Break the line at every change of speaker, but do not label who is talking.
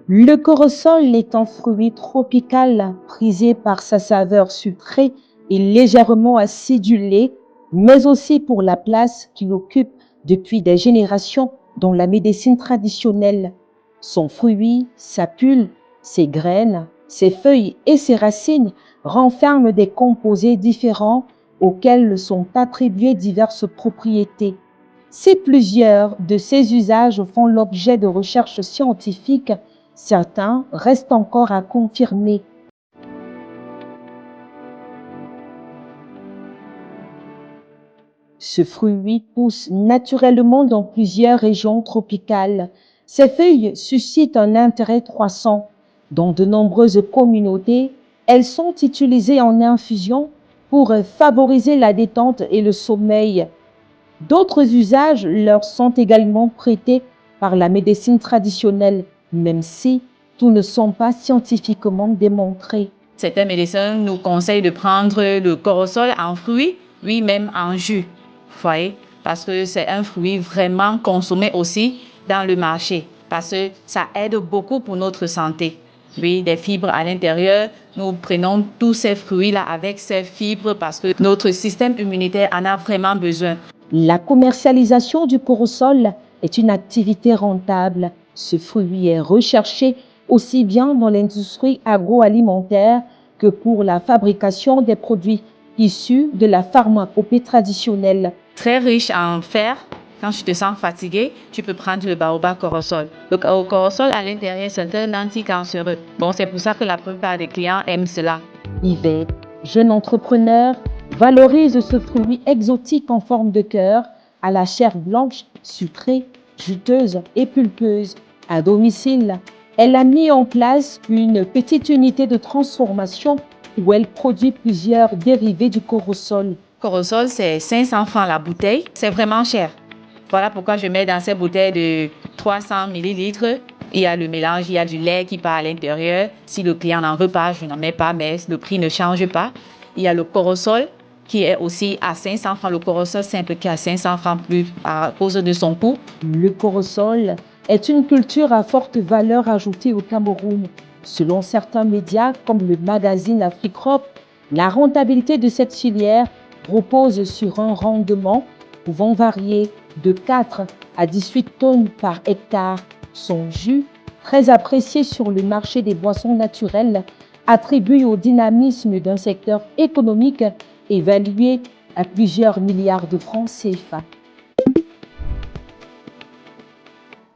Le corosol est un fruit tropical prisé par sa saveur sucrée et légèrement acidulée, mais aussi pour la place qu'il occupe depuis des générations dans la médecine traditionnelle. Son fruit, sa pulpe, ses graines, ses feuilles et ses racines renferment des composés différents auxquels sont attribuées diverses propriétés. Si plusieurs de ces usages font l'objet de recherches scientifiques, certains restent encore à confirmer. Ce fruit pousse naturellement dans plusieurs régions tropicales. Ses feuilles suscitent un intérêt croissant. Dans de nombreuses communautés, elles sont utilisées en infusion pour favoriser la détente et le sommeil. D'autres usages leur sont également prêtés par la médecine traditionnelle, même si tous ne sont pas scientifiquement démontrés.
Certains médecins nous conseillent de prendre le corosol en fruit, oui, même en jus. Vous voyez, parce que c'est un fruit vraiment consommé aussi dans le marché, parce que ça aide beaucoup pour notre santé. Oui, des fibres à l'intérieur, nous prenons tous ces fruits-là avec ces fibres parce que notre système immunitaire en a vraiment besoin.
La commercialisation du corosol est une activité rentable. Ce fruit est recherché aussi bien dans l'industrie agroalimentaire que pour la fabrication des produits issus de la pharmacopée traditionnelle.
Très riche en fer. Quand tu te sens fatigué, tu peux prendre le baobab corosol. Le corosol à l'intérieur, c'est un anticancéreux. Bon, c'est pour ça que la plupart des clients aiment cela.
Yvette, jeune entrepreneur, valorise ce fruit exotique en forme de cœur, à la chair blanche, sucrée, juteuse et pulpeuse. À domicile, elle a mis en place une petite unité de transformation où elle produit plusieurs dérivés du corosol.
Corosol, c'est 500 francs la bouteille. C'est vraiment cher. Voilà pourquoi je mets dans ces bouteilles de 300 millilitres. Il y a le mélange, il y a du lait qui part à l'intérieur. Si le client n'en veut pas, je n'en mets pas, mais le prix ne change pas. Il y a le corosol qui est aussi à 500 francs. Le corosol simple qui est à 500 francs plus à cause de son coût.
Le corosol est une culture à forte valeur ajoutée au Cameroun. Selon certains médias, comme le magazine Africrop, la rentabilité de cette filière repose sur un rendement pouvant varier de 4 à 18 tonnes par hectare. Son jus, très apprécié sur le marché des boissons naturelles, attribue au dynamisme d'un secteur économique évalué à plusieurs milliards de francs CFA.